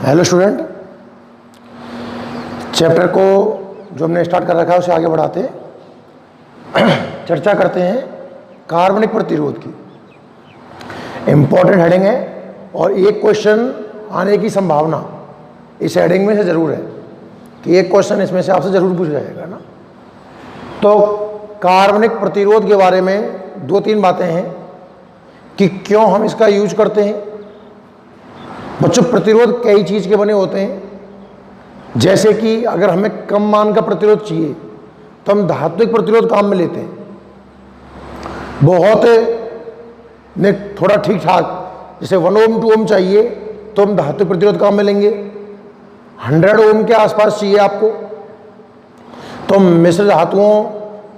Hello student, chapter को जो हमने स्टार्ट कर रखा है उसे आगे बढ़ाते चर्चा करते हैं कार्बनिक प्रतिरोध की। इम्पोर्टेंट हेडिंग है और एक क्वेश्चन आने की संभावना इस हेडिंग में से ज़रूर है कि एक क्वेश्चन इसमें से आपसे ज़रूर पूछा जाएगा ना। तो कार्बनिक प्रतिरोध के बारे में दो तीन बातें हैं कि क्यों हम इसका यूज करते हैं। बच्चों, प्रतिरोध कई चीज़ के बने होते हैं। जैसे कि अगर हमें कम मान का प्रतिरोध चाहिए तो हम धात्विक प्रतिरोध काम में लेते हैं। बहुत ने थोड़ा ठीक ठाक जैसे 1 ओम 2 ओम चाहिए तो हम धात्विक प्रतिरोध काम में लेंगे। 100 ओम के आसपास चाहिए आपको तो मिश्र धातुओं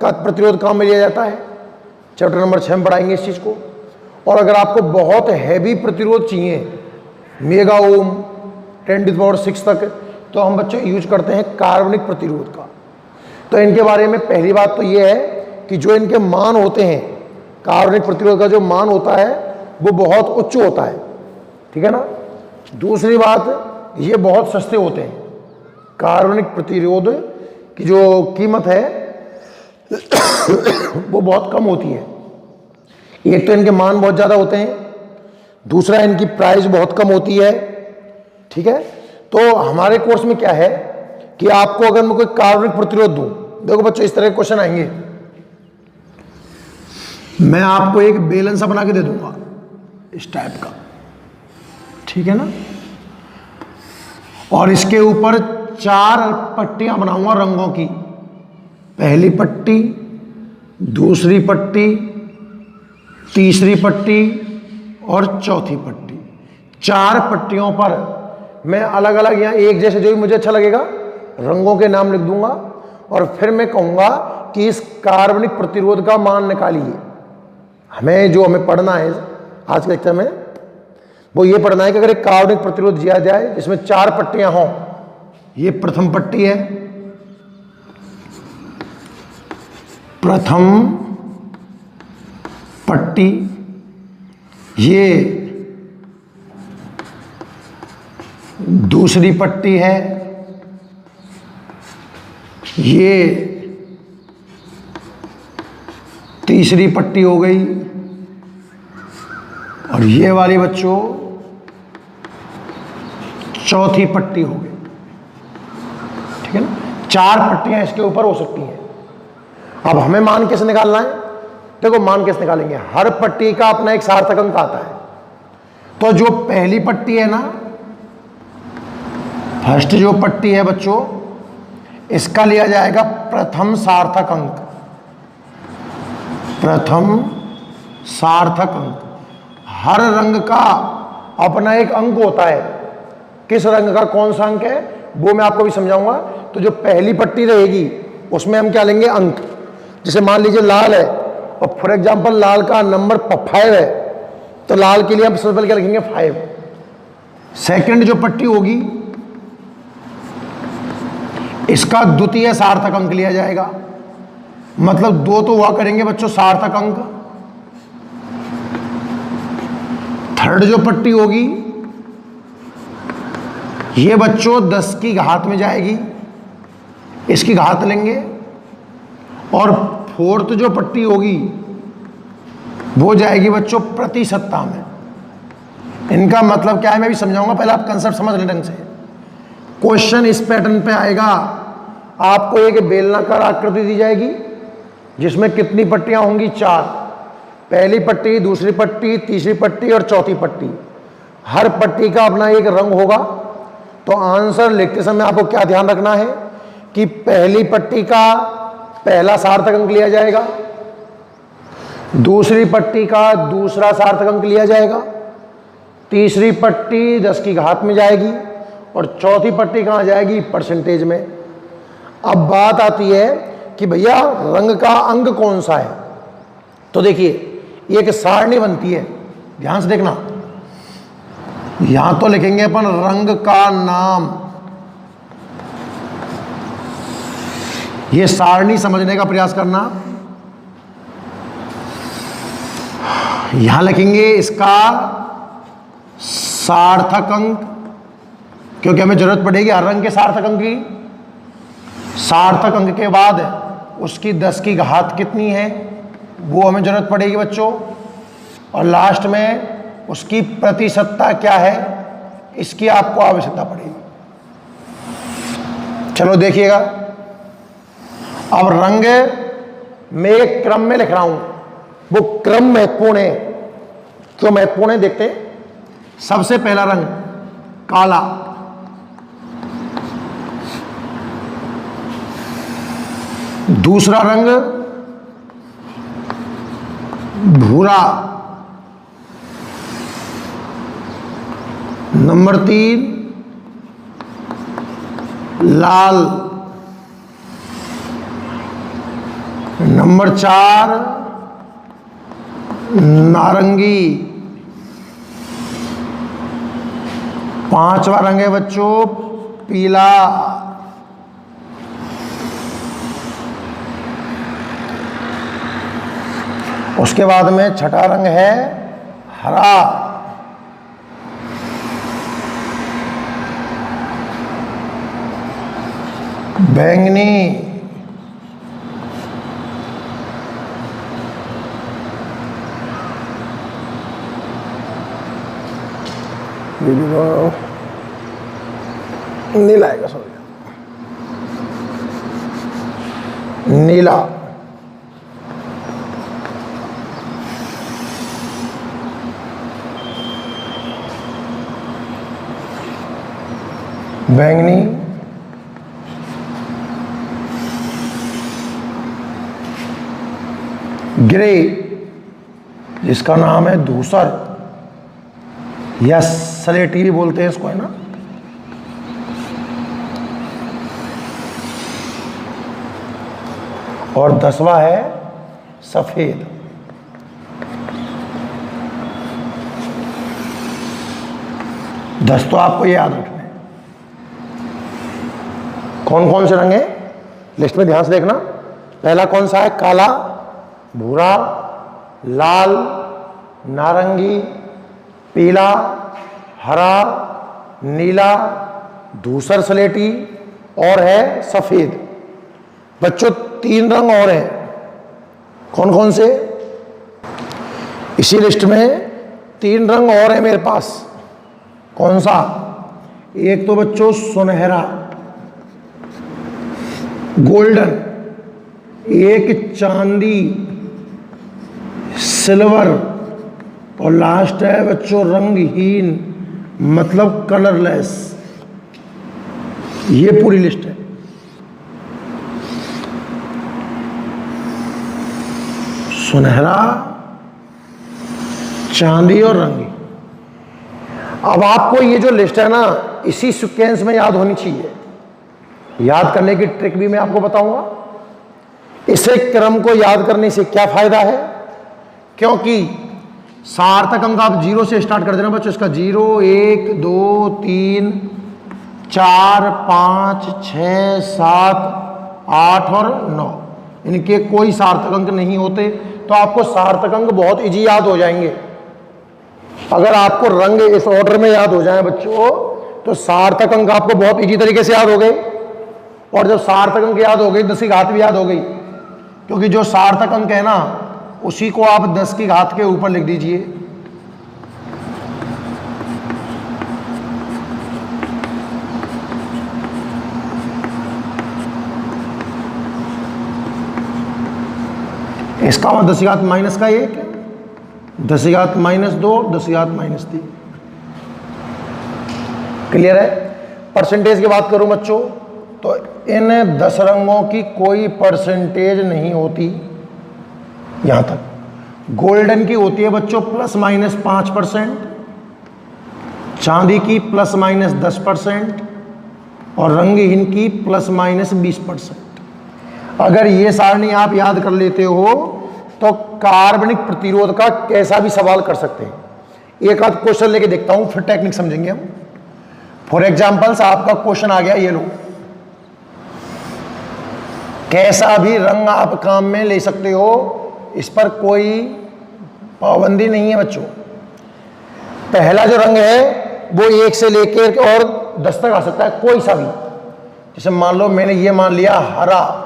का प्रतिरोध काम में लिया जाता है। चैप्टर नंबर 6 में पढ़ाएंगे इस चीज़ को। और अगर आपको बहुत हैवी प्रतिरोध चाहिए मेगा ओम 10⁻⁶ तक तो हम बच्चों यूज करते हैं कार्बनिक प्रतिरोध का। तो इनके बारे में पहली बात तो ये है कि जो इनके मान होते हैं, कार्बनिक प्रतिरोध का जो मान होता है वो बहुत उच्च होता है, ठीक है ना। दूसरी बात, ये बहुत सस्ते होते हैं। कार्बनिक प्रतिरोध की जो कीमत है वो बहुत कम होती है। एक तो इनके मान बहुत ज़्यादा होते हैं, दूसरा इनकी प्राइस बहुत कम होती है, ठीक है। तो हमारे कोर्स में क्या है कि आपको अगर मैं कोई कार्बनिक प्रतिरोध दूं, देखो बच्चों इस तरह के क्वेश्चन आएंगे। मैं आपको एक बेलन सा बना के दे दूंगा इस टाइप का, ठीक है ना, और इसके ऊपर 4 पट्टियां बनाऊंगा रंगों की। पहली पट्टी, दूसरी पट्टी, तीसरी पट्टी और चौथी पट्टी। 4 पट्टियों पर मैं अलग अलग यहाँ एक जैसे जो भी मुझे अच्छा लगेगा रंगों के नाम लिख दूंगा और फिर मैं कहूँगा कि इस कार्बनिक प्रतिरोध का मान निकालिए। हमें पढ़ना है आज के लेक्चर में वो ये पढ़ना है कि अगर एक कार्बनिक प्रतिरोध दिया जाए जिसमें 4 पट्टियां हों। ये प्रथम पट्टी है, प्रथम पट्टी, ये दूसरी पट्टी है, ये तीसरी पट्टी हो गई और ये वाली बच्चों चौथी पट्टी हो गई, ठीक है ना। 4 पट्टियां इसके ऊपर हो सकती हैं। अब हमें मान कैसे निकालना है? देखो मान कैसे निकालेंगे, हर पट्टी का अपना एक सार्थक अंक आता है। तो जो पहली पट्टी है ना, फर्स्ट जो पट्टी है बच्चों, इसका लिया जाएगा प्रथम सार्थक अंक। प्रथम सार्थक अंक। हर रंग का अपना एक अंक होता है। किस रंग का कौन सा अंक है वो मैं आपको भी समझाऊंगा। तो जो पहली पट्टी रहेगी उसमें हम क्या लेंगे? अंक। जैसे मान लीजिए लाल है और फॉर एग्जाम्पल लाल का नंबर 5 है तो लाल के लिए हम सबसे पहले क्या लिखेंगे? 5। सेकंड जो पट्टी होगी इसका द्वितीय सार्थक अंक लिया जाएगा, मतलब 2 तो हुआ करेंगे बच्चों सार्थक अंक। थर्ड जो पट्टी होगी ये बच्चों 10 की घात में जाएगी, इसकी घात लेंगे। और फोर्थ जो पट्टी होगी वो जाएगी बच्चों प्रतिशतता में। इनका मतलब क्या है मैं भी समझाऊंगा, पहले आप कंसेप्ट समझ लें ढंग से। क्वेश्चन इस पैटर्न पे आएगा, आपको एक बेलनाकार आकृति दी जाएगी जिसमें कितनी पट्टियां होंगी? 4। पहली पट्टी, दूसरी पट्टी, तीसरी पट्टी और चौथी पट्टी। हर पट्टी का अपना एक रंग होगा। तो आंसर लिखते समय आपको क्या ध्यान रखना है कि पहली पट्टी का पहला सार्थक अंक लिया जाएगा, दूसरी पट्टी का दूसरा सार्थक अंक लिया जाएगा, तीसरी पट्टी 10 की घात में जाएगी और चौथी पट्टी कहाँ जाएगी? परसेंटेज में। अब बात आती है कि भैया रंग का अंग कौन सा है। तो देखिए एक सारणी बनती है, ध्यान से देखना। यहां तो लिखेंगे अपन रंग का नाम। ये सारणी समझने का प्रयास करना। यहां लिखेंगे इसका सार्थक अंक क्योंकि हमें जरूरत पड़ेगी हर रंग के सार्थक अंक की। सार्थक अंक के बाद उसकी 10 की घात कितनी है वो हमें जरूरत पड़ेगी बच्चों, और लास्ट में उसकी प्रतिशतता क्या है इसकी आपको आवश्यकता पड़ेगी। चलो देखिएगा, अब रंग में एक क्रम में लिख रहा हूं, वो क्रम महत्वपूर्ण है। क्यों महत्वपूर्ण है देखते हैं। सबसे पहला रंग काला, दूसरा रंग भूरा, नंबर 3 लाल, नंबर 4 नारंगी, 5वां रंग है बच्चों पीला, उसके बाद में छठा रंग है हरा, बैंगनी, नीला आएगा, सॉरी नीला, बैंगनी, ग्रे जिसका नाम है धूसर या सलेटी भी बोलते हैं इसको, है ना। और 10वां है सफेद। दस तो आपको याद रखना है। कौन कौन से रंग हैं लिस्ट में ध्यान से देखना। पहला कौन सा है, काला, भूरा, लाल, नारंगी, पीला, हरा, नीला, धूसर सलेटी और है सफेद। बच्चों 3 रंग और हैं, कौन कौन से, इसी लिस्ट में 3 रंग और है मेरे पास। कौन सा, एक तो बच्चों सुनहरा गोल्डन, एक चांदी सिल्वर, और लास्ट है बच्चों रंगहीन मतलब कलरलेस। ये पूरी लिस्ट है। सुनहरा, चांदी और रंगी। अब आपको ये जो लिस्ट है ना इसी सीक्वेंस में याद होनी चाहिए। याद करने की ट्रिक भी मैं आपको बताऊंगा। इसे क्रम को याद करने से क्या फायदा है, क्योंकि सार्थक अंक आप 0 से स्टार्ट कर देना बच्चों। इसका 0, 1, 2, 3, 4, 5, 6, 7, 8 और 9, इनके कोई सार्थक अंक नहीं होते, तो आपको सार्थक अंक बहुत इजी याद हो जाएंगे। अगर आपको रंग इस ऑर्डर में याद हो जाए बच्चों तो सार्थक अंक आपको बहुत इजी तरीके से याद हो गए। और जब सार्थक अंक याद हो गई 10 की घात भी याद हो गई, क्योंकि जो सार्थक अंक है ना उसी को आप 10 की घात के ऊपर लिख दीजिए। इसका मतलब 10 की घात माइनस का 1, 10 की घात -2, 10 की घात -3। क्लियर है। परसेंटेज की बात करूं बच्चों तो इन 10 रंगों की कोई परसेंटेज नहीं होती। यहां तक गोल्डन की होती है बच्चों ±5%, चांदी की ±10% और रंगहीन की ±20%। अगर ये सारणी आप याद कर लेते हो तो कार्बनिक प्रतिरोध का कैसा भी सवाल कर सकते हैं। एक आध क्वेश्चन लेके देखता हूं फिर टेक्निक समझेंगे हम। फॉर एग्जाम्पल्स आपका क्वेश्चन आ गया, ये लो, कैसा भी रंग आप काम में ले सकते हो, इस पर कोई पाबंदी नहीं है बच्चों। पहला जो रंग है वो 1 से लेकर और 10 तक आ सकता है, कोई सा भी। जैसे मान लो मैंने ये मान लिया हरा,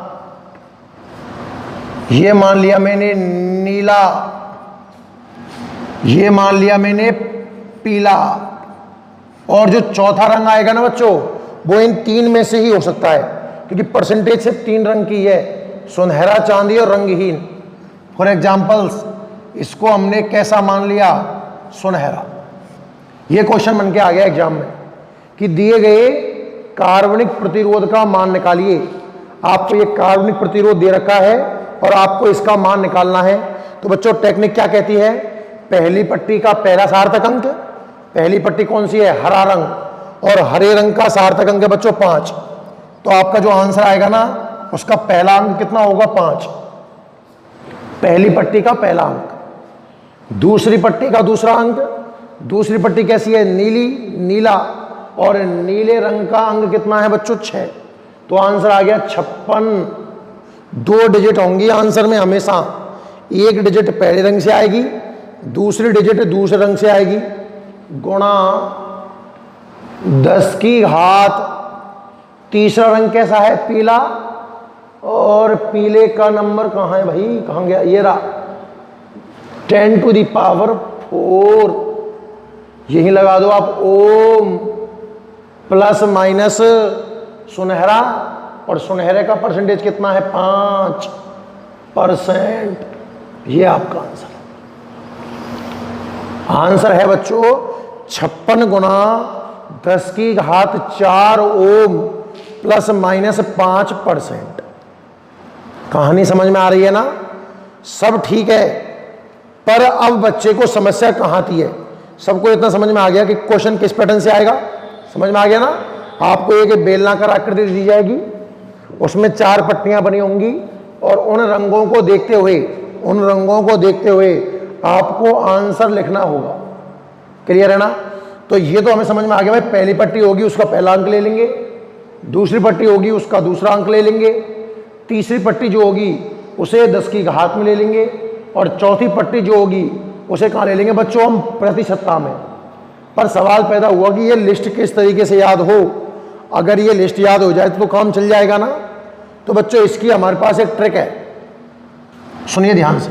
ये मान लिया मैंने नीला, ये मान लिया मैंने पीला, और जो चौथा रंग आएगा ना बच्चों, वो इन 3 में से ही हो सकता है, क्योंकि परसेंटेज सिर्फ 3 रंग की है, सुनहरा, चांदी और रंगहीन। फॉर एग्जाम्पल्स, इसको हमने कैसा मान लिया? सुनहरा। ये क्वेश्चन बन के आ गया एग्जाम में कि दिए गए कार्बनिक प्रतिरोध का मान निकालिए। आपको ये कार्बनिक प्रतिरोध दे रखा है और आपको इसका मान निकालना है। तो बच्चों टेक्निक क्या कहती है? पहली पट्टी का पहला सार्थक अंक, पहली पट्टी कौन सी है? हरा रंग, और हरे रंग का सार्थक अंक है बच्चों 5। तो आपका जो आंसर आएगा ना, उसका पहला अंक कितना होगा? 5। पहली पट्टी का पहला अंक। दूसरी पट्टी का दूसरा अंक, दूसरी पट्टी कैसी है? नीली, नीला, और नीले रंग का अंक कितना है बच्चों? 6। तो आंसर आ गया 56। 2 डिजिट होंगी आंसर में हमेशा, एक डिजिट पहले रंग से आएगी, दूसरी डिजिट दूसरे रंग से आएगी, गुणा 10 की घात, तीसरा रंग कैसा है? पीला, और पीले का नंबर कहाँ है भाई? कहाँ गया? ये रहा, 10 टू द पावर 4। यही लगा दो आप, ओम प्लस माइनस सुनहरा, और सुनहरे का परसेंटेज कितना है? 5%। ये आपका आंसर है। आंसर है बच्चों 56 गुना 10 की घात 4 ओम प्लस माइनस 5%। कहानी समझ में आ रही है ना? सब ठीक है, पर अब बच्चे को समस्या कहाँ आती है? सबको इतना समझ में आ गया कि क्वेश्चन किस पैटर्न से आएगा? समझ में आ गया ना? आपको एक बेलनाकार आकृति दी जाएगी, उसमें 4 पट्टियां बनी होंगी, और उन रंगों को देखते हुए आपको आंसर लिखना होगा। क्लियर है ना? तो ये तो हमें समझ में आ गया भाई, पहली पट्टी होगी उसका पहला अंक ले लेंगे, दूसरी पट्टी होगी उसका दूसरा अंक ले लेंगे, तीसरी पट्टी जो होगी उसे 10 की घात में ले लेंगे, और चौथी पट्टी जो होगी उसे कहाँ ले लेंगे बच्चों? हम प्रतिशतता में। पर सवाल पैदा हुआ कि ये लिस्ट किस तरीके से याद हो। अगर ये लिस्ट याद हो जाए तो काम चल जाएगा ना। तो बच्चों इसकी हमारे पास एक ट्रिक है, सुनिए ध्यान से।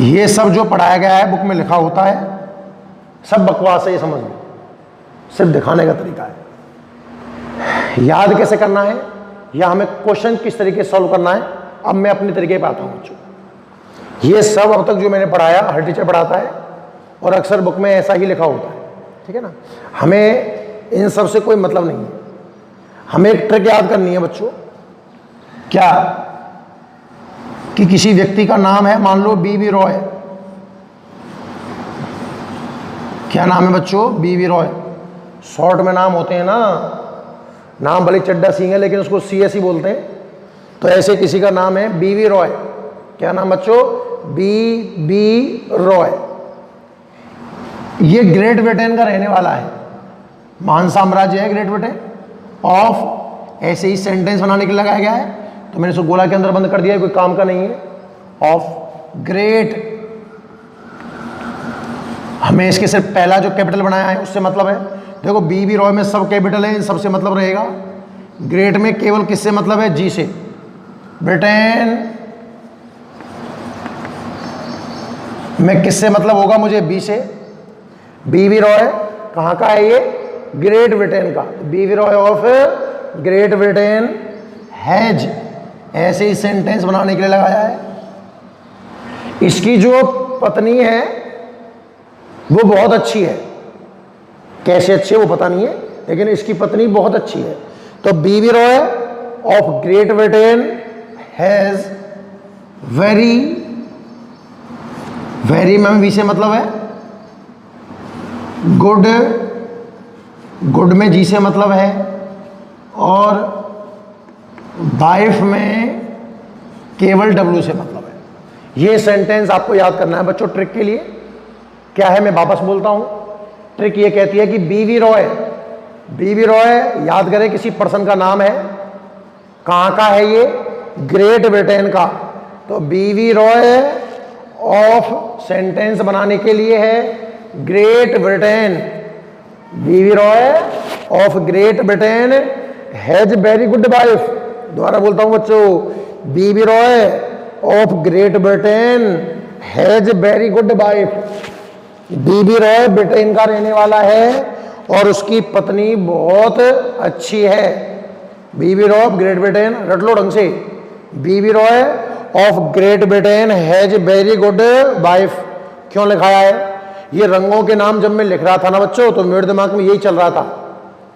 ये सब जो पढ़ाया गया है, बुक में लिखा होता है, सब बकवास है, ये समझ लो, सिर्फ दिखाने का तरीका है। याद कैसे करना है या हमें क्वेश्चन किस तरीके से सॉल्व करना है, अब मैं अपने तरीके पे आता हूं बच्चों। ये सब अब तक जो मैंने पढ़ाया हर टीचर पढ़ाता है, और अक्सर बुक में ऐसा ही लिखा होता है, ठीक है ना। हमें इन सब से कोई मतलब नहीं है, हमें एक ट्रिक याद करनी है बच्चों। क्या? कि किसी व्यक्ति का नाम है, मान लो बीवी रॉय। क्या नाम है बच्चों? बीवी रॉय। शॉर्ट में नाम होते हैं ना, नाम भले चड्डा सिंह है लेकिन उसको CS ही बोलते हैं। तो ऐसे किसी का नाम है बीवी रॉय। क्या नाम बच्चों? बीबी रॉय। ये ग्रेट ब्रिटेन का रहने वाला है, महान साम्राज्य है ग्रेट ब्रिटेन। ऑफ ऐसे ही सेंटेंस बनाने के लिए लगाया गया है, तो मैंने इसको गोला के अंदर बंद कर दिया है, कोई काम का नहीं है। ऑफ ग्रेट, हमें इसके सिर्फ पहला जो कैपिटल बनाया है उससे मतलब है। देखो बीबी रॉय में सब कैपिटल है, इन सबसे मतलब रहेगा। ग्रेट में केवल किससे मतलब है? जी से। ब्रिटेन में किससे मतलब होगा मुझे? बी से। बीवी रॉय कहाँ का है? ये ग्रेट ब्रिटेन का। बीवी Roy of great Britain has, ऐसे ही सेंटेंस बनाने के लिए लगाया है। इसकी जो पत्नी है वो बहुत अच्छी है। कैसे अच्छी है वो पता नहीं है, लेकिन इसकी पत्नी बहुत अच्छी है। तो बीवी Roy of great Britain has very, very में वी से मतलब है गुड, गुड में जी से मतलब है, और वाइफ में केवल W से मतलब है। ये सेंटेंस आपको याद करना है बच्चों ट्रिक के लिए। क्या है मैं वापस बोलता हूं। ट्रिक ये कहती है कि बीवी रॉय, बीवी रॉय याद करें किसी पर्सन का नाम है। कहाँ का है ये? ग्रेट ब्रिटेन का। तो बीवी रॉय ऑफ सेंटेंस बनाने के लिए है ग्रेट ब्रिटेन। बीवी Roy of great Britain has very good wife. दोबारा बोलता हूं बच्चों, बीवी Roy of great Britain has very good wife. बीवी रॉय ब्रिटेन का रहने वाला है और उसकी पत्नी बहुत अच्छी है। बीवी रॉय ऑफ ग्रेट ब्रिटेन, रट लो ढंग से, बीवी Roy of great Britain has very good wife. क्यों लिखाया है? ये रंगों के नाम जब मैं लिख रहा था ना बच्चों, तो मेरे दिमाग में यही चल रहा था।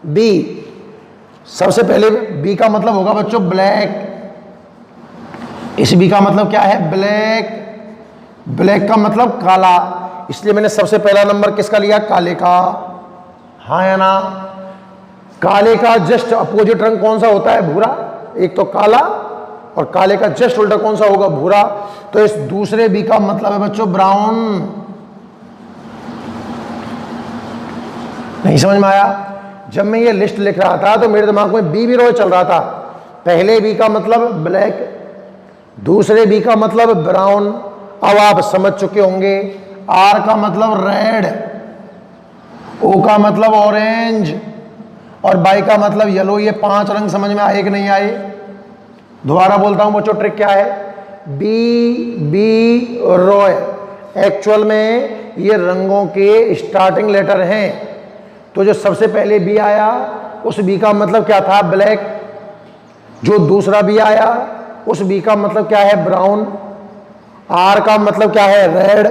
बी, सबसे पहले बी का मतलब होगा बच्चों ब्लैक। इस बी का मतलब क्या है? ब्लैक। ब्लैक का मतलब काला, इसलिए मैंने सबसे पहला नंबर किसका लिया? काले का। हाँ या ना? काले का जस्ट अपोजिट रंग कौन सा होता है? भूरा। एक तो काला और काले का जस्ट उल्टा कौन सा होगा? भूरा। तो इस दूसरे बी का मतलब है बच्चों ब्राउन। नहीं समझ में आया? जब मैं ये लिस्ट लिख रहा था तो मेरे दिमाग में बी रॉय चल रहा था। पहले बी का मतलब ब्लैक, दूसरे बी का मतलब ब्राउन। अब आप समझ चुके होंगे। आर का मतलब रेड, ओ का मतलब ऑरेंज और बाई का मतलब येलो। ये 5 रंग समझ में आए कि नहीं आए? दोबारा बोलता हूं बच्चों, ट्रिक क्या है? बी रॉय एक्चुअल में ये रंगों के स्टार्टिंग लेटर हैं। तो जो सबसे पहले बी आया उस बी का मतलब क्या था? ब्लैक। जो दूसरा बी आया उस बी का मतलब क्या है? ब्राउन। आर का मतलब क्या है? रेड।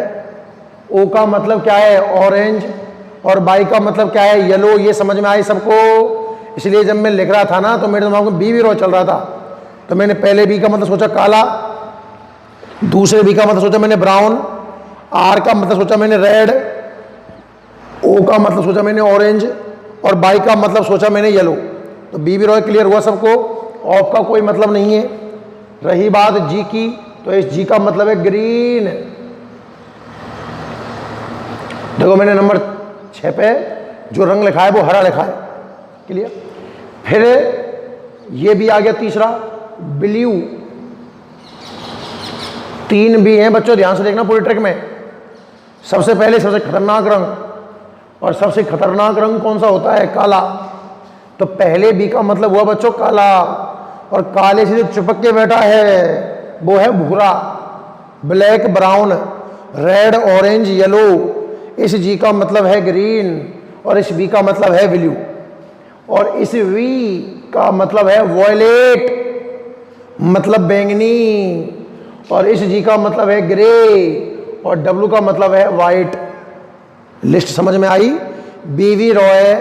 ओ का मतलब क्या है? ऑरेंज। और बाई का मतलब क्या है? येलो। ये समझ में आई सबको? इसलिए जब मैं लिख रहा था ना तो मेरे दिमाग में बी रॉय चल रहा था। तो मैंने पहले बी का मतलब सोचा काला, दूसरे बी का मतलब सोचा मैंने ब्राउन, आर का मतलब सोचा मैंने रेड, ओ का मतलब सोचा मैंने ऑरेंज और बाई का मतलब सोचा मैंने येलो। तो बी रॉय क्लियर हुआ सबको? ऑफ का कोई मतलब नहीं है। रही बात जी की, तो इस जी का मतलब है ग्रीन। देखो मैंने नंबर 6 पे जो रंग लिखा है वो हरा लिखा है। क्लियर? फिर ये भी आ गया तीसरा, ब्लू। 3 भी हैं बच्चों, ध्यान से देखना पूरी ट्रिक में। सबसे पहले सबसे खतरनाक रंग, और सबसे खतरनाक रंग कौन सा होता है? काला। तो पहले बी का मतलब हुआ बच्चों काला, और काले से जो चिपक के बैठा है वो है भूरा। Black, brown, red, orange, yellow. इस जी का मतलब है ग्रीन और इस बी का मतलब है ब्लू। और इस वी का मतलब है वॉयलेट, मतलब बैंगनी। और इस जी का मतलब है ग्रे और डब्लू का मतलब है वाइट। लिस्ट समझ में आई? बीवी Roy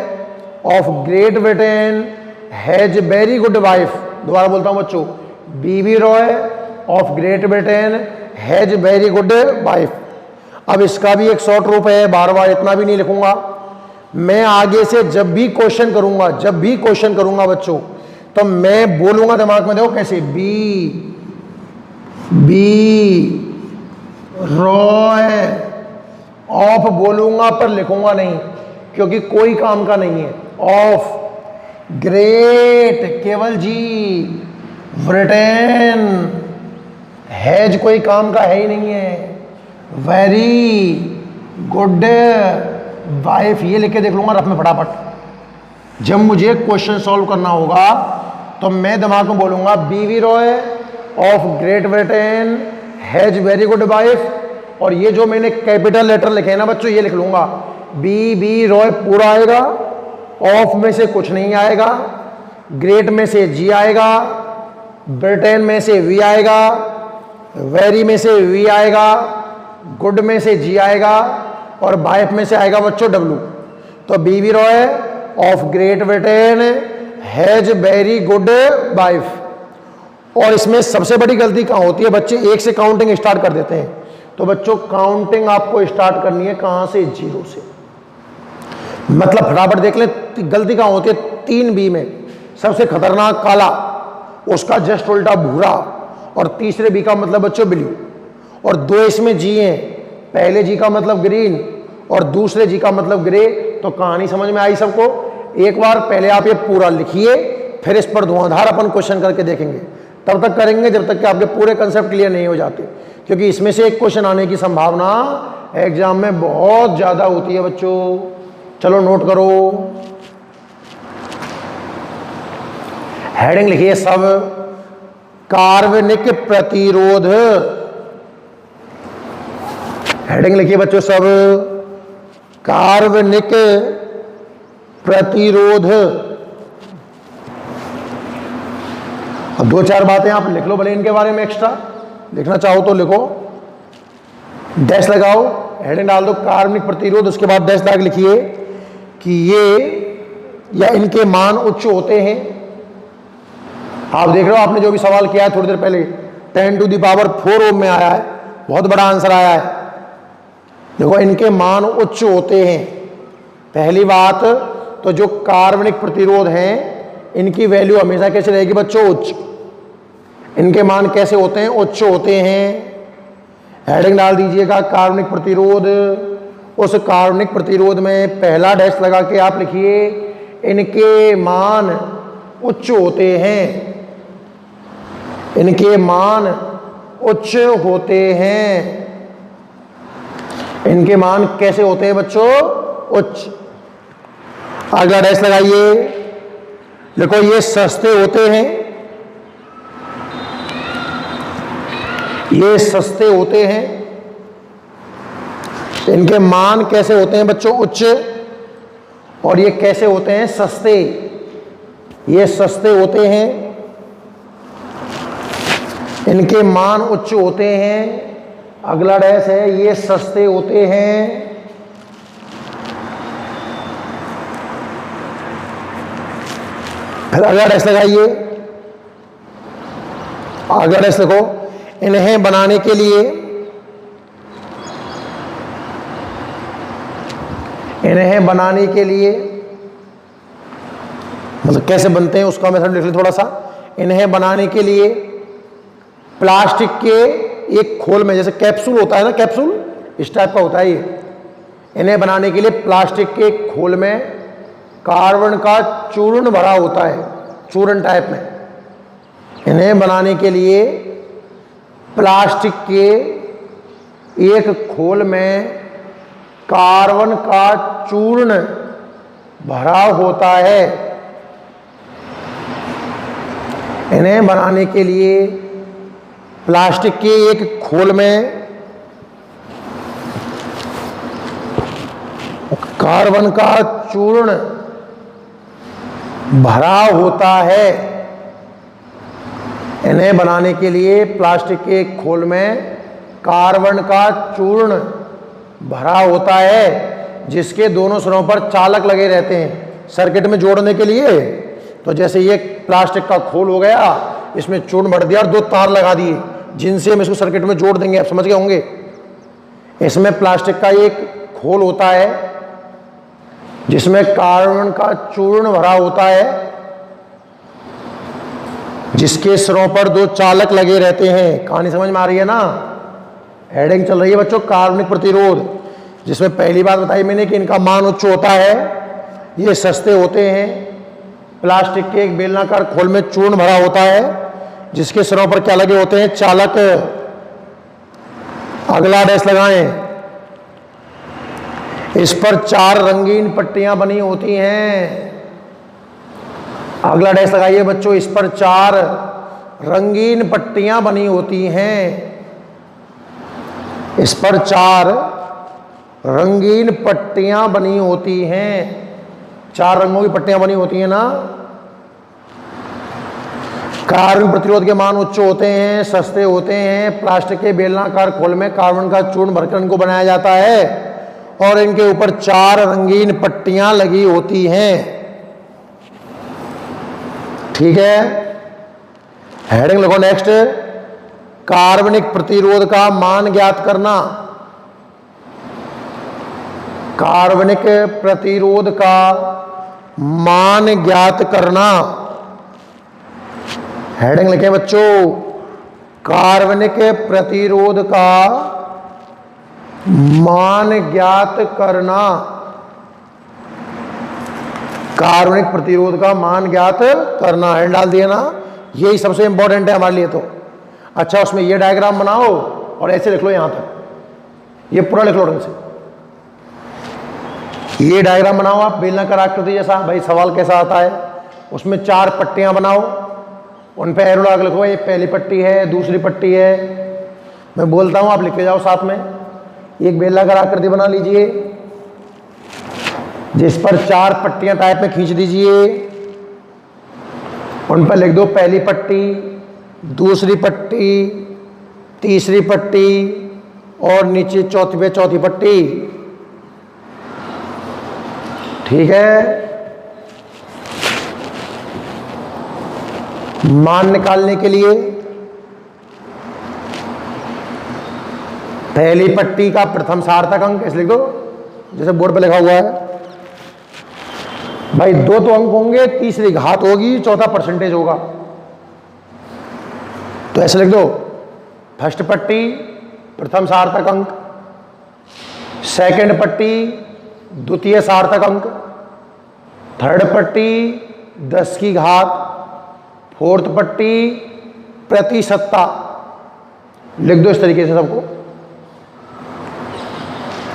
of great Britain has very good wife. दोबारा बोलता हूं बच्चों, बीवी Roy of great Britain has very good wife. अब इसका भी एक शॉर्ट रूप है, बार बार इतना भी नहीं लिखूंगा मैं। आगे से जब भी क्वेश्चन करूंगा बच्चों, तो मैं बोलूंगा दिमाग में, देखो कैसे, बी रॉय ऑफ बोलूंगा पर लिखूंगा नहीं, क्योंकि कोई काम का नहीं है। ऑफ ग्रेट केवल जी, ब्रिटेन हैज कोई काम का है ही नहीं है, वेरी गुड वाइफ ये लिख के देख लूंगा रफ में फटाफट। जब मुझे क्वेश्चन सॉल्व करना होगा तो मैं दिमाग में बोलूंगा बीवी Roy of great Britain has very good wife, और ये जो मैंने कैपिटल लेटर लिखे हैं ना बच्चों, ये लिख लूंगा। बी रॉय पूरा आएगा, ऑफ में से कुछ नहीं आएगा, ग्रेट में से जी आएगा, ब्रिटेन में से वी आएगा, वेरी में से वी आएगा, गुड में से जी आएगा और वाइफ में से आएगा बच्चों डब्लू। तो बीवी Roy of great Britain has very good wife. और इसमें सबसे बड़ी गलती कहाँ होती है? बच्चे 1 से काउंटिंग स्टार्ट कर देते हैं। तो बच्चों काउंटिंग आपको स्टार्ट करनी है कहां से? 0 से। मतलब फटाफट देख लें गलती कहां होती है। 3 बी में सबसे खतरनाक काला, उसका जस्ट उल्टा भूरा, और तीसरे बी का मतलब बच्चों ब्लू, और 2 इसमें जी हैं। पहले जी का मतलब ग्रीन और दूसरे जी का मतलब ग्रे। तो कहानी समझ में आई सबको? एक बार पहले आप ये पूरा लिखिए, फिर इस पर धुआंधार अपन क्वेश्चन करके देखेंगे। तब तक करेंगे जब तक कि आपके पूरे कंसेप्ट क्लियर नहीं हो जाते। क्योंकि इसमें से एक क्वेश्चन आने की संभावना एग्जाम में बहुत ज्यादा होती है बच्चों। चलो नोट करो, हेडिंग लिखिए सब कार्बनिक प्रतिरोध। हेडिंग लिखिए बच्चों सब कार्बनिक प्रतिरोध। अब दो चार बातें आप लिख लो भले इनके बारे में, एक्स्ट्रा लिखना चाहो तो लिखो, डैश लगाओ, हेडिंग डाल दो कार्बनिक प्रतिरोध, उसके बाद डैश दाग लिखिए कि ये या इनके मान उच्च होते हैं। आप देख रहे हो आपने जो भी सवाल किया है थोड़ी देर पहले 10⁴ ओम में आया है, बहुत बड़ा आंसर आया है। देखो इनके मान उच्च होते हैं। पहली बात तो जो कार्बनिक प्रतिरोध हैं इनकी वैल्यू हमेशा कैसे रहेगी बच्चों, उच्च। इनके मान कैसे होते हैं, उच्च होते हैं। हेडिंग डाल दीजिएगा कार्बनिक प्रतिरोध। उस कार्बनिक प्रतिरोध में पहला डैश लगा के आप लिखिए इनके मान उच्च होते हैं। इनके मान उच्च होते हैं। इनके मान कैसे होते हैं बच्चों, उच्च। अगला डैश लगाइए, देखो ये सस्ते होते हैं, ये सस्ते होते हैं। इनके मान कैसे होते हैं बच्चों, उच्च। और ये कैसे होते हैं, सस्ते। ये सस्ते होते हैं, इनके मान उच्च होते हैं। अगला डैश है ये सस्ते होते हैं। फिर अगला डैश लगाइए, अगला डैश देखो इन्हें बनाने के लिए, इन्हें बनाने के लिए मतलब कैसे बनते हैं उसका मेथड लिख ली थोड़ा सा। इन्हें बनाने के लिए प्लास्टिक के एक खोल में, जैसे कैप्सूल होता है ना, कैप्सूल इस टाइप का होता है ये। इन्हें बनाने के लिए प्लास्टिक के खोल में कार्बन का चूर्ण भरा होता है, चूर्ण टाइप में। इन्हें बनाने के लिए प्लास्टिक के एक खोल में कार्बन का चूर्ण भरा होता है। इन्हें बनाने के लिए प्लास्टिक के एक खोल में कार्बन का चूर्ण भरा होता है। इन्हें बनाने के लिए प्लास्टिक के एक खोल में कार्बन का चूर्ण भरा होता है, जिसके दोनों सिरों पर चालक लगे रहते हैं सर्किट में जोड़ने के लिए। तो जैसे ये प्लास्टिक का खोल हो गया, इसमें चूर्ण भर दिया और दो तार लगा दिए जिनसे हम इसको सर्किट में जोड़ देंगे। आप समझ गए होंगे। इसमें प्लास्टिक का एक खोल होता है जिसमें कार्बन का चूर्ण भरा होता है, जिसके सिरों पर दो चालक लगे रहते हैं। कहानी समझ में आ रही है ना। हेडिंग चल रही है बच्चों कार्बनिक प्रतिरोध, जिसमें पहली बात बताई मैंने कि इनका मान उच्च होता है, ये सस्ते होते हैं, प्लास्टिक के एक बेलनाकार खोल में चूर्ण भरा होता है, जिसके सिरों पर क्या लगे होते हैं, चालक। अगला डैश लगाएं, इस पर 4 रंगीन पट्टियां बनी होती हैं। अगला डैश लगाइए बच्चों, इस पर 4 रंगीन पट्टियां बनी होती हैं। इस पर 4 रंगीन पट्टियां बनी होती हैं। 4 रंगों की पट्टियां बनी होती हैं ना। कार्बन प्रतिरोध के मान उच्च होते हैं, सस्ते होते हैं। प्लास्टिक के बेलनाकार खोल में कार्बन का चूर्ण भरकर इनको बनाया जाता है और इनके ऊपर 4 रंगीन पट्टियां लगी होती हैं। ठीक है, हेडिंग लिखो नेक्स्ट, कार्बनिक प्रतिरोध का मान ज्ञात करना। कार्बनिक प्रतिरोध का मान ज्ञात करना। हेडिंग लिखें बच्चों, कार्बनिक प्रतिरोध का मान ज्ञात करना। कार्बनिक प्रतिरोध का मान ज्ञात करना, हेड डाल दिया ना। यही सबसे इंपॉर्टेंट है हमारे लिए तो। अच्छा, उसमें ये डायग्राम बनाओ और ऐसे लिख लो यहां तक, ये पूरा लिख लो ढंग से। ये डायग्राम बनाओ आप बेलनाकार आकृति जैसा। भाई सवाल कैसा आता है, उसमें 4 पट्टियां बनाओ, उन पे एरो लगा के लिखो ये पहली पट्टी है, दूसरी पट्टी है। मैं बोलता हूं आप लिखे जाओ साथ में। एक बेलनाकार आकृति बना लीजिए जिस पर 4 पट्टियां टाइप में खींच दीजिए, उन पर लिख दो पहली पट्टी, दूसरी पट्टी, तीसरी पट्टी और नीचे चौथी पे चौथी पट्टी। ठीक है। मान निकालने के लिए पहली पट्टी का प्रथम सार्थक अंक ऐसे लिख दो जैसे बोर्ड पे लिखा हुआ है। भाई 2 तो अंक होंगे, तीसरी घात होगी, चौथा परसेंटेज होगा, तो ऐसे लिख दो फर्स्ट पट्टी प्रथम सार्थक अंक, सेकंड पट्टी द्वितीय सार्थक अंक, थर्ड पट्टी 10 की घात, फोर्थ पट्टी प्रतिशतता। लिख दो इस तरीके से सबको।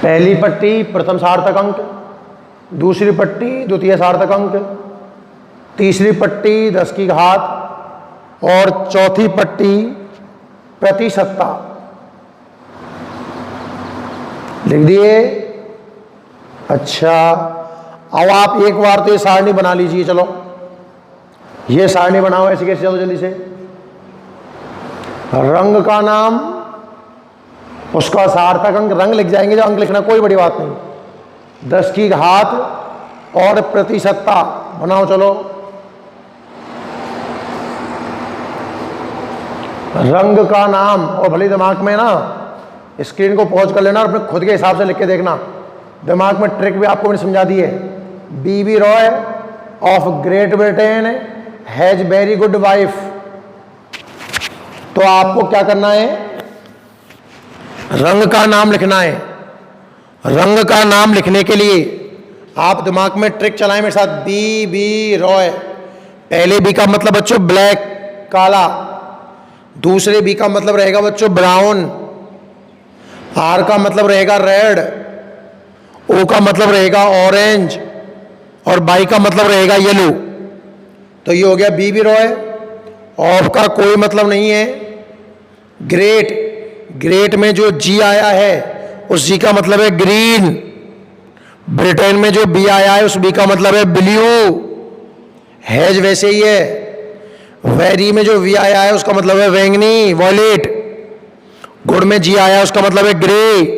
पहली पट्टी प्रथम सार्थक अंक, दूसरी पट्टी द्वितीय सार्थक अंक, तीसरी पट्टी 10 की घात और चौथी पट्टी प्रतिशतता। लिख दिए। अच्छा, अब आप एक बार तो ये सारणी बना लीजिए। चलो ये सारणी बनाओ ऐसे कैसे, चलो जल्दी से। रंग का नाम, उसका सार्थक अंक, रंग लिख जाएंगे जो अंक लिखना, कोई बड़ी बात नहीं। 10 की घात और प्रतिशतता बनाओ। चलो रंग का नाम, और भले दिमाग में ना स्क्रीन को पॉज कर लेना और अपने खुद के हिसाब से लिख के देखना। दिमाग में ट्रिक भी आपको मैंने समझा दी है। BB Roy of great Britain has very good wife. तो आपको क्या करना है, रंग का नाम लिखना है। रंग का नाम लिखने के लिए आप दिमाग में ट्रिक चलाएं मेरे साथ। बी रॉय, पहले बी का मतलब बच्चों ब्लैक काला, दूसरे बी का मतलब रहेगा बच्चों ब्राउन, आर का मतलब रहेगा रेड, ओ का मतलब रहेगा ऑरेंज और बाई का मतलब रहेगा येलो। तो ये हो गया बी रॉय। ऑफ का कोई मतलब नहीं है। ग्रेट, ग्रेट में जो जी आया है उस जी का मतलब है ग्रीन। ब्रिटेन में जो बी आया है उस बी का मतलब है ब्लू। हैज वैसे ही है। वेरी में जो वी आया है उसका मतलब है बैंगनी वॉयलेट। गुड में जी आया है उसका मतलब है ग्रे।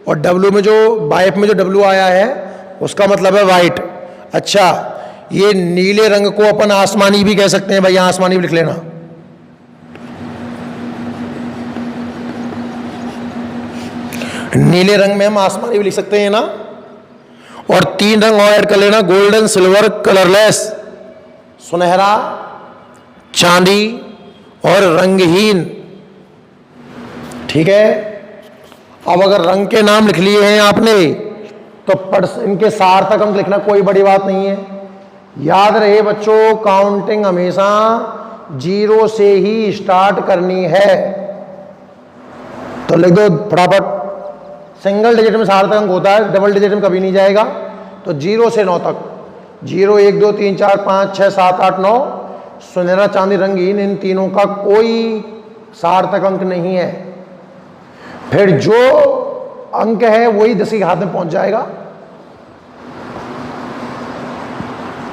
और डब्लू में जो वाइफ में जो डब्लू आया है उसका मतलब है वाइट। अच्छा, ये नीले रंग को अपन आसमानी भी कह सकते हैं। भाई यहां आसमानी भी लिख लेना। नीले रंग में हम आसमानी भी लिख सकते हैं ना। और 3 रंग और ऐड कर लेना, गोल्डन, सिल्वर, कलरलेस, सुनहरा, चांदी और रंगहीन। ठीक है। अब अगर रंग के नाम लिख लिए हैं आपने तो इनके सार्थक अंक लिखना कोई बड़ी बात नहीं है। याद रहे बच्चों, काउंटिंग हमेशा 0 से ही स्टार्ट करनी है। तो लिख दो फटाफट। सिंगल डिजिट में सार्थक अंक होता है, डबल डिजिट में कभी नहीं जाएगा। तो 0 से 9 तक, 0 1 2 3 4 5 6 7 8 9, सुनहरा, चांदी, रंगीन, इन तीनों का कोई सार्थक अंक नहीं है। फिर जो अंक है वही 10 की घात में पहुंच जाएगा।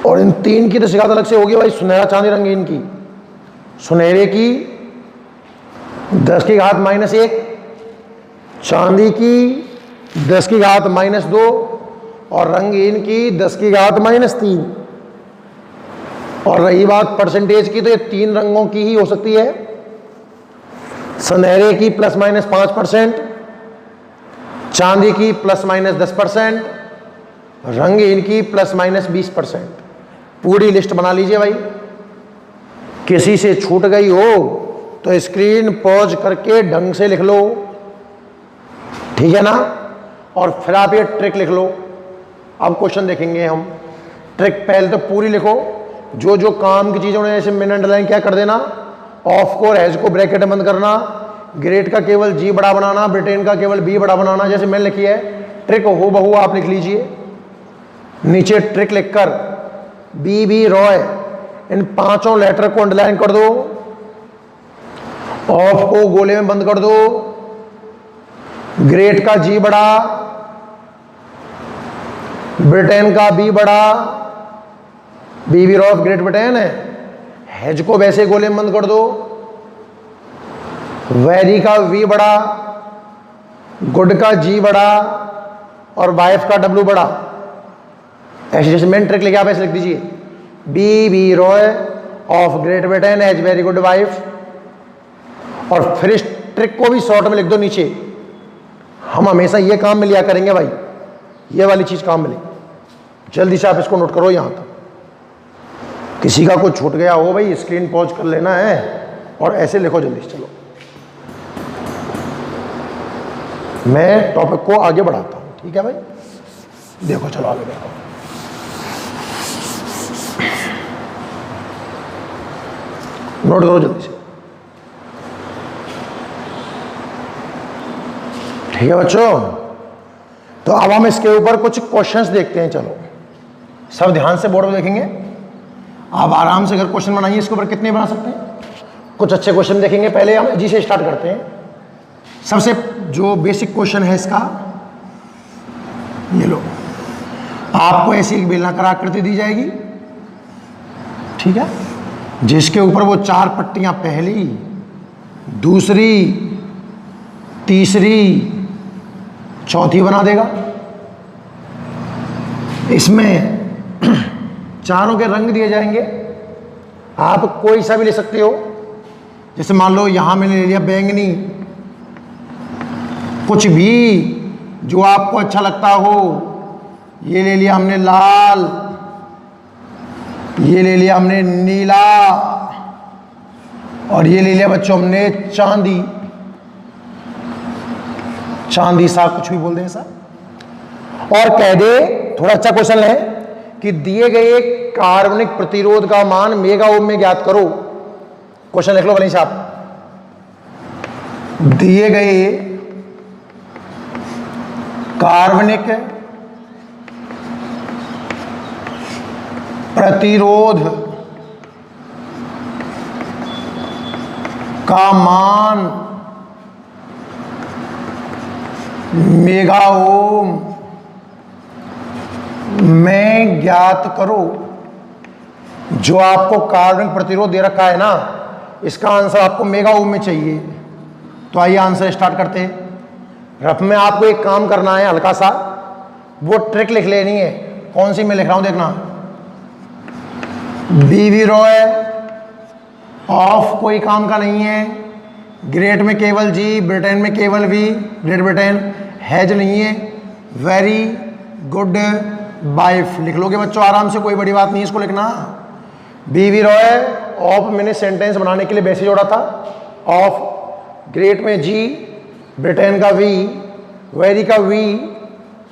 और इन 3 की 10 की घात अलग से होगी भाई। सुनहरा, चांदी, रंगीन की, सुनहरे की 10 की घात -1, चांदी की 10 की घात -2 और रंगीन की 10 की घात -3। और रही बात परसेंटेज की, तो ये 3 रंगों की ही हो सकती है। सुनहरे की ±5%, चांदी की ±10%, रंगीन की ±20%। पूरी लिस्ट बना लीजिए भाई। किसी से छूट गई हो तो स्क्रीन पॉज करके ढंग से लिख लो, ठीक है ना। और फिर आप ये ट्रिक लिख लो। अब क्वेश्चन देखेंगे हम। ट्रिक पहले तो पूरी लिखो, जो काम की चीज़ों ने, जैसे मैंने अंडरलाइन क्या कर देना, ऑफ को और हैज को ब्रैकेट में बंद करना, ग्रेट का केवल जी बड़ा बनाना, ब्रिटेन का केवल बी बड़ा बनाना। जैसे मैंने लिखी है ट्रिक, हो बहू आप लिख लीजिए नीचे ट्रिक लिखकर बी बी रॉय, इन पांचों लेटर को अंडरलाइन कर दो, ऑफ को गोले में बंद कर दो, ग्रेट का जी बड़ा, ब्रिटेन का बी बड़ा, B B Roy of great Britain है, हेज को वैसे गोले में बंद कर दो, वेरी का वी बड़ा, गुड का जी बड़ा और वाइफ का डब्ल्यू बड़ा। ऐसे जैसे मैंने ट्रिक लेके आप ऐसे लिख दीजिए B B Roy of great Britain as very good wife, और फिर इस ट्रिक को भी शॉर्ट में लिख दो नीचे। हम हमेशा ये काम में लिया करेंगे भाई, ये वाली चीज काम मिले। जल्दी से आप इसको नोट करो यहां तक, किसी का कुछ छूट गया हो भाई स्क्रीन पॉज कर लेना है और ऐसे लिखो जल्दी से। चलो मैं टॉपिक को आगे बढ़ाता हूं, ठीक है भाई। देखो चलो आगे देखो, नोट करो जल्दी से, ठीक है बच्चों। तो अब हम इसके ऊपर कुछ क्वेश्चंस देखते हैं। चलो सब ध्यान से बोर्ड में देखेंगे, आप आराम से अगर क्वेश्चन बनाइए। इसके ऊपर कितने बना सकते हैं, कुछ अच्छे क्वेश्चन देखेंगे। पहले हम जी से स्टार्ट करते हैं। सबसे जो बेसिक क्वेश्चन है इसका, ये लो, आपको ऐसी एक बेलनाकार आकृति दी जाएगी, ठीक है, जिसके ऊपर वो चार पट्टियां पहली, दूसरी, तीसरी, चौथी बना देगा। इसमें चारों के रंग दिए जाएंगे, आप कोई सा भी ले सकते हो। जैसे मान लो यहां मैंने ले लिया बैंगनी, कुछ भी जो आपको अच्छा लगता हो। ये ले लिया हमने लाल, ये ले लिया हमने नीला, और ये ले लिया बच्चों हमने चांदी। चांदी सा कुछ भी बोल दें ऐसा, और कह दे थोड़ा अच्छा क्वेश्चन है कि दिए गए कार्बनिक प्रतिरोध का मान मेगा ओम में ज्ञात करो। क्वेश्चन लिख लो वहीं साहब, दिए गए कार्बनिक प्रतिरोध का मान मेगा ओम में ज्ञात करो। जो आपको कार्बनिक प्रतिरोध दे रखा है ना, इसका आंसर आपको मेगा ओम में चाहिए। तो आइए आंसर स्टार्ट करते हैं। रफ में आपको एक काम करना है हल्का सा, वो ट्रिक लिख लेनी है। कौन सी मैं लिख रहा हूं देखना, बी बी रॉय ऑफ कोई काम का नहीं है, ग्रेट में केवल जी, ब्रिटेन में केवल वी, ग्रेट ब्रिटेन, हैज नहीं है, वेरी गुड वाइफ लिख लोगे बच्चों आराम से, कोई बड़ी बात नहीं है इसको लिखना। बी बी रॉय ऑफ मैंने सेंटेंस बनाने के लिए वैसे जोड़ा था, ऑफ ग्रेट में जी, ब्रिटेन का वी, वेरी का वी,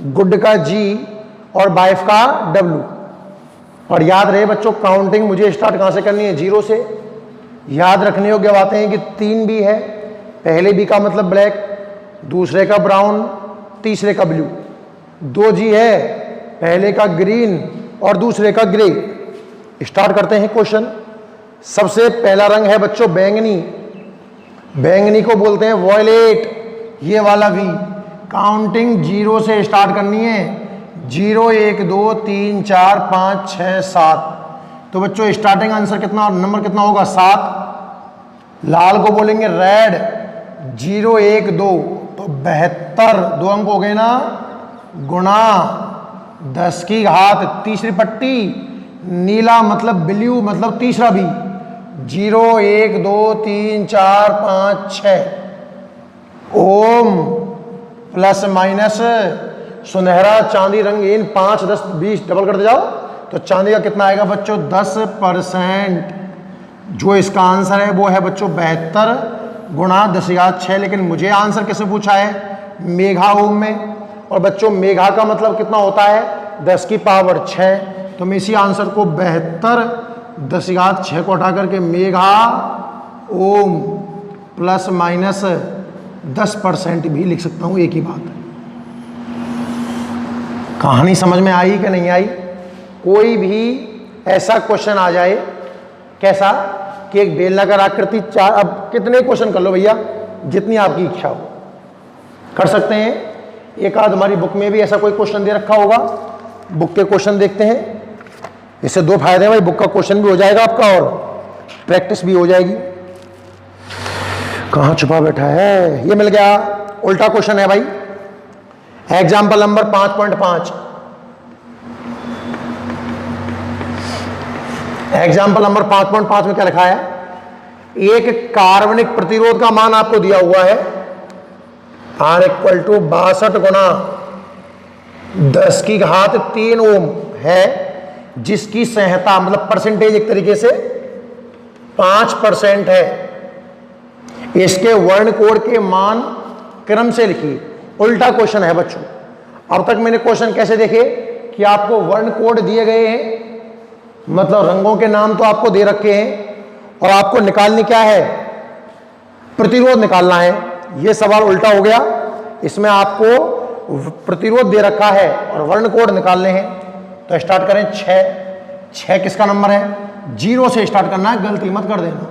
गुड का जी और वाइफ का डब्ल्यू। और याद रहे बच्चों, काउंटिंग मुझे स्टार्ट कहां से करनी है, जीरो से। याद रखने योग्य बातें हैं कि 3 बी है, पहले बी का मतलब ब्लैक, दूसरे का ब्राउन, तीसरे का ब्लू। 2 जी है, पहले का ग्रीन और दूसरे का ग्रे। स्टार्ट करते हैं क्वेश्चन। सबसे पहला रंग है बच्चों बैंगनी, बैंगनी को बोलते हैं वॉयलेट, ये वाला वी। काउंटिंग जीरो से स्टार्ट करनी है, 0 1 2 3 4 5 6 7। तो बच्चों स्टार्टिंग आंसर कितना, नंबर कितना होगा, 7। लाल को बोलेंगे रेड, 0 1 2 तो 72, 2 अंक हो गए ना, गुणा 10 की घात तीसरी पट्टी, नीला मतलब ब्लू मतलब तीसरा भी, 0 1 2 3 4 5 6 ओम प्लस माइनस सुनहरा चांदी रंगीन 5 10 20 डबल करते जाओ तो चांदी का कितना आएगा बच्चों, 10%। जो इसका आंसर है वो है बच्चों 72 गुणा 10/6। लेकिन मुझे आंसर किससे पूछा है, मेगा ओम में। और बच्चों मेगा का मतलब कितना होता है, 10 की पावर 6। तो मैं इसी आंसर को 72 10/6 को हटा करके मेगा ओम प्लस माइनस 10% भी लिख सकता हूं, एक ही बात है। कहानी समझ में आई कि नहीं आई? कोई भी ऐसा क्वेश्चन आ जाए, कैसा कि एक बेलनाकार आकृति, चार, अब कितने क्वेश्चन कर लो भैया, जितनी आपकी इच्छा हो कर सकते हैं। एक आध हमारी बुक में भी ऐसा कोई क्वेश्चन दे रखा होगा, बुक के क्वेश्चन देखते हैं। इससे दो फायदे हैं भाई, बुक का क्वेश्चन भी हो जाएगा आपका और प्रैक्टिस भी हो जाएगी। कहां छुपा बैठा है, ये मिल गया। उल्टा क्वेश्चन है भाई, एग्जाम्पल नंबर 5.5। एग्जाम्पल नंबर 5.5 में क्या लिखा है? एक कार्बनिक प्रतिरोध का मान आपको दिया हुआ है, R इक्वल टू 62 गुना 10⁻³ ओम है, जिसकी संहता मतलब परसेंटेज एक तरीके से 5% है। इसके वर्ण कोड के मान क्रम से लिखिए। उल्टा क्वेश्चन है बच्चों। अब तक मैंने क्वेश्चन कैसे देखे कि आपको वर्ण कोड दिए गए हैं, मतलब रंगों के नाम तो आपको दे रखे हैं, और आपको निकालनी क्या है? प्रतिरोध निकालना है। यह सवाल उल्टा हो गया, इसमें आपको प्रतिरोध दे रखा है और वर्ण कोड निकालने हैं। तो स्टार्ट करें। 6 किसका नंबर है? 0 से स्टार्ट करना है, गलती मत कर देना।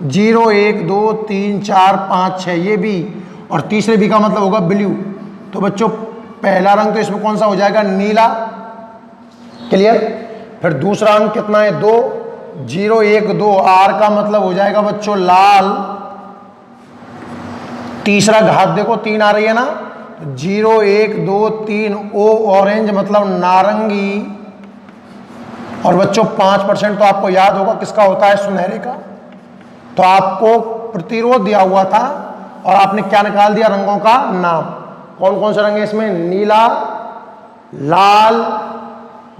0 1 2 3 4 5 6 ये बी, और तीसरे बी का मतलब होगा ब्लू। तो बच्चों पहला रंग तो इसमें कौन सा हो जाएगा? नीला। क्लियर? फिर दूसरा अंक कितना है? 2। 0 1 2 आर का मतलब हो जाएगा बच्चों लाल। तीसरा घात देखो 3 आ रही है ना, 0 1 2 3 ओ ऑरेंज मतलब नारंगी। और बच्चों 5% तो आपको याद होगा किसका होता है? सुनहरे का। तो आपको प्रतिरोध दिया हुआ था और आपने क्या निकाल दिया? रंगों का नाम। कौन कौन से रंग है इसमें? नीला, लाल,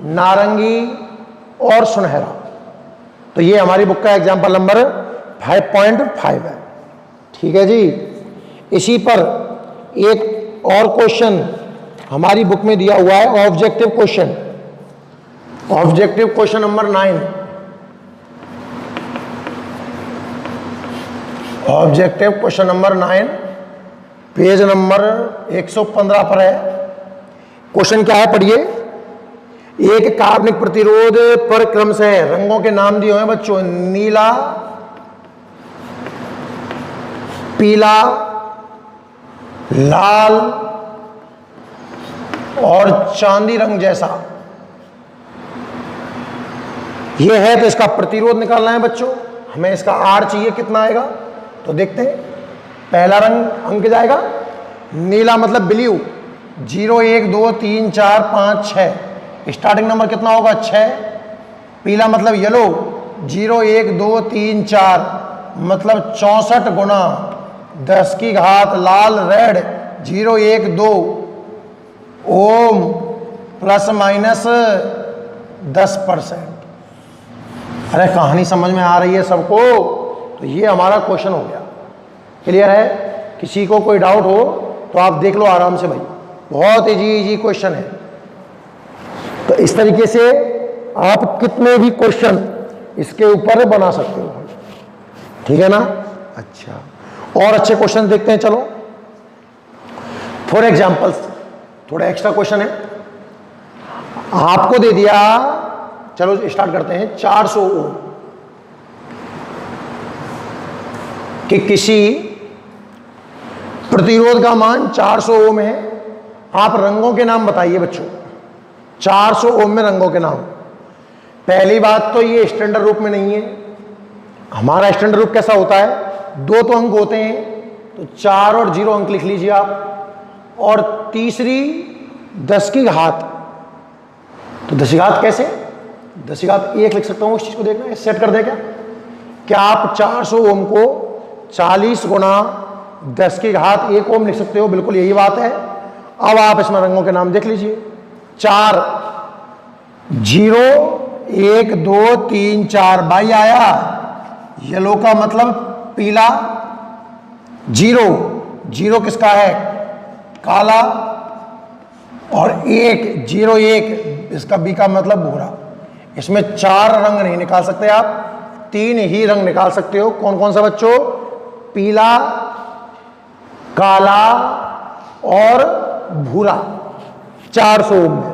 नारंगी और सुनहरा। तो ये हमारी बुक का एग्जाम्पल नंबर 5.5 है। ठीक है जी। इसी पर एक और क्वेश्चन हमारी बुक में दिया हुआ है, objective question. Objective question number 9। Objective question number 9 page number 115 पर है। क्वेश्चन क्या है? पढ़िए। एक कार्बनिक प्रतिरोध पर क्रम से रंगों के नाम दिए हुए हैं बच्चों, नीला, पीला, लाल और चांदी रंग जैसा। यह है, तो इसका प्रतिरोध निकालना है बच्चों। हमें इसका आर चाहिए, कितना आएगा? तो देखते हैं। पहला रंग अंक जाएगा नीला मतलब ब्लू। 0 1 2 3 4 5 6 स्टार्टिंग नंबर कितना होगा? 6। पीला मतलब येलो। 0 1 2 3 4 मतलब 64 गुना 10⁻, लाल रेड 0 1 2 ओम प्लस माइनस 10%। अरे कहानी समझ में आ रही है सबको? तो ये हमारा क्वेश्चन हो गया। क्लियर है? किसी को कोई डाउट हो तो आप देख लो आराम से भाई, बहुत इजी क्वेश्चन है। तो इस तरीके से आप कितने भी क्वेश्चन इसके ऊपर बना सकते हो। ठीक है ना? अच्छा, और अच्छे क्वेश्चन देखते हैं। चलो फॉर एग्जाम्पल थोड़ा एक्स्ट्रा क्वेश्चन है आपको दे दिया। चलो स्टार्ट करते हैं। 400 ओम कि किसी प्रतिरोध का मान 400 ओम है। आप रंगों के नाम बताइए बच्चों। 400 ओम में रंगों के नाम। पहली बात तो ये स्टैंडर्ड रूप में नहीं है। हमारा स्टैंडर्ड रूप कैसा होता है? 2 तो अंक होते हैं, तो 4 और 0 अंक लिख लीजिए आप। और तीसरी 10⁻। तो 10⁻ कैसे? 10⁻1 लिख सकता हूं। इस चीज को देखना है, सेट कर दे क्या आप 400 ओम को 40 गुना 10⁻1 ओम लिख सकते हो? बिल्कुल यही बात है। अब आप इसमें रंगों के नाम देख लीजिए। 4 0 1 2 3 4 बाई आया। येलो का मतलब पीला। 0 किसका है? काला। और 1 0 1 इसका बी का मतलब भूरा। इसमें 4 रंग नहीं निकाल सकते आप, 3 ही रंग निकाल सकते हो। कौन कौन सा बच्चों? पीला, काला और भूरा 400 ओम में।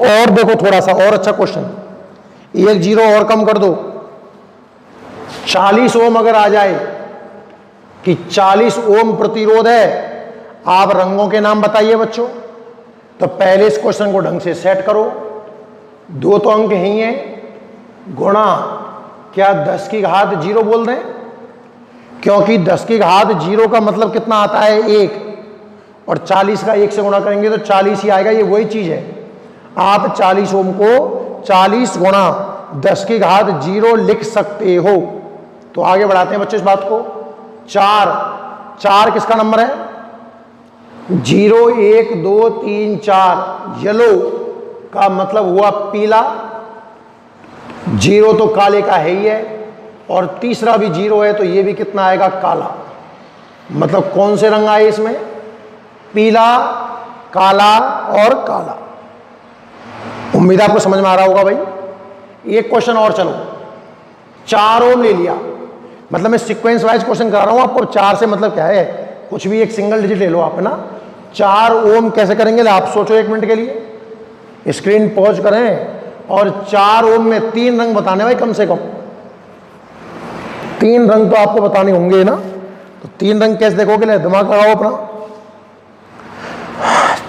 और देखो थोड़ा सा और अच्छा क्वेश्चन, एक जीरो और कम कर दो, 40 ओम अगर आ जाए कि 40 ओम प्रतिरोध है, आप रंगों के नाम बताइए बच्चों। तो पहले इस क्वेश्चन को ढंग से सेट करो, 2 तो अंक ही हैं, गुणा क्या 10 की घात 0 बोल दें, क्योंकि 10 की घात 0 का मतलब कितना आता है 1, और 40 का 1 से गुणा करेंगे तो 40 ही आएगा, ये वही चीज है। आप 40 ओम को 40 गुणा 10 की घात 0 लिख सकते हो। तो आगे बढ़ाते हैं बच्चों इस बात को। 4 किसका नंबर है, 0 1 2 3 4, येलो का मतलब हुआ पीला, 0 तो काले का है ही है, और तीसरा भी 0 है तो ये भी कितना आएगा, काला। मतलब कौन से रंग आए इसमें, पीला, काला और काला। उम्मीद आपको समझ में आ रहा होगा भाई। एक क्वेश्चन और, चलो 4 ओम ले लिया, मतलब मैं सीक्वेंस वाइज क्वेश्चन करा रहा हूं आपको। 4 से मतलब क्या है, कुछ भी एक सिंगल डिजिट ले लो आप, है ना। 4 ओम कैसे करेंगे, आप सोचो 1 मिनट के लिए, स्क्रीन पॉज करें और 4 ओम में 3 रंग बताने भाई, कम से कम 3 रंग तो आपको बताने होंगे ना। तो 3 रंग कैसे देखोगे, ले दिमाग लगाओ अपना।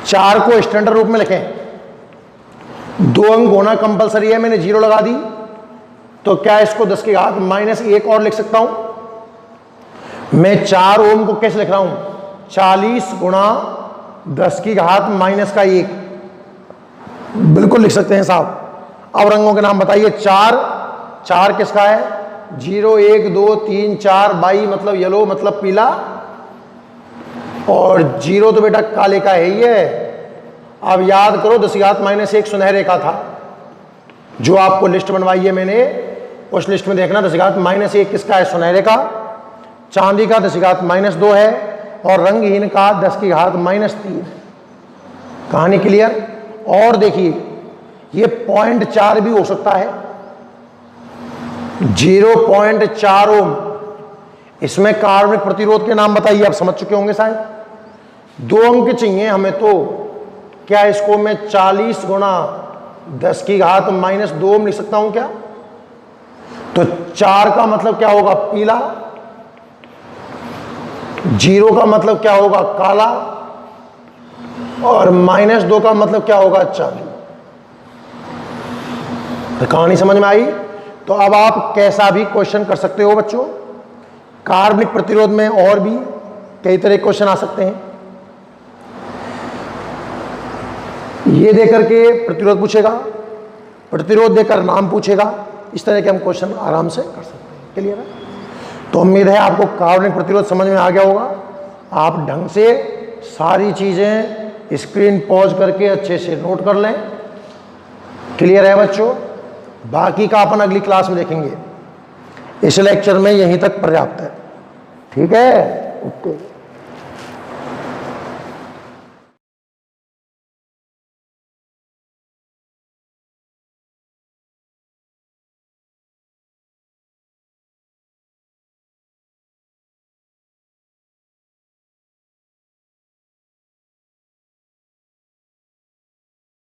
4 को स्टैंडर्ड रूप में लिखें, 2 अंक होना कंपलसरी है, मैंने 0 लगा दी, तो क्या इसको 10 की घात -1 और लिख सकता हूं। मैं 4 ओम को कैसे लिख रहा हूं, 40 गुणा 10 की घात -1, बिल्कुल लिख सकते हैं साहब। अब रंगों के नाम बताइए। 4 किसका है, 0 1 2 3 4, बाई मतलब येलो मतलब पीला, और 0 तो बेटा काले का है ही है। अब याद करो 10 की घात -1 सुनहरे का था, जो आपको लिस्ट बनवाई है मैंने, उस लिस्ट में देखना 10 की घात -1 किसका है, सुनहरे का। चांदी का 10 की घात -2 है, और रंगहीन का 10 की घात -3। कहानी क्लियर। और देखिए ये 0.4 भी हो सकता है, 0.4 ओम। इसमें कार्बनिक प्रतिरोध के नाम बताइए, आप समझ चुके होंगे शायद। 2 अंक चाहिए हमें, तो क्या इसको मैं 40 गुणा 10 की घात -2 ओम लिख सकता हूं क्या। तो 4 का मतलब क्या होगा, पीला, 0 का मतलब क्या होगा, काला, और -2 का मतलब क्या होगा, चांदी। तो कहानी समझ में आई। तो अब आप कैसा भी क्वेश्चन कर सकते हो बच्चों। कार्बनिक प्रतिरोध में और भी कई तरह के क्वेश्चन आ सकते हैं। ये देकर के प्रतिरोध पूछेगा, प्रतिरोध देकर नाम पूछेगा, इस तरह के हम क्वेश्चन आराम से कर सकते हैं। क्लियर है। तो उम्मीद है आपको कार्बनिक प्रतिरोध समझ में आ गया होगा। आप ढंग से सारी चीजें स्क्रीन पॉज करके अच्छे से नोट कर लें। क्लियर है बच्चों। बाकी का अपन अगली क्लास में देखेंगे। इस लेक्चर में यहीं तक पर्याप्त है। ठीक है, ओके।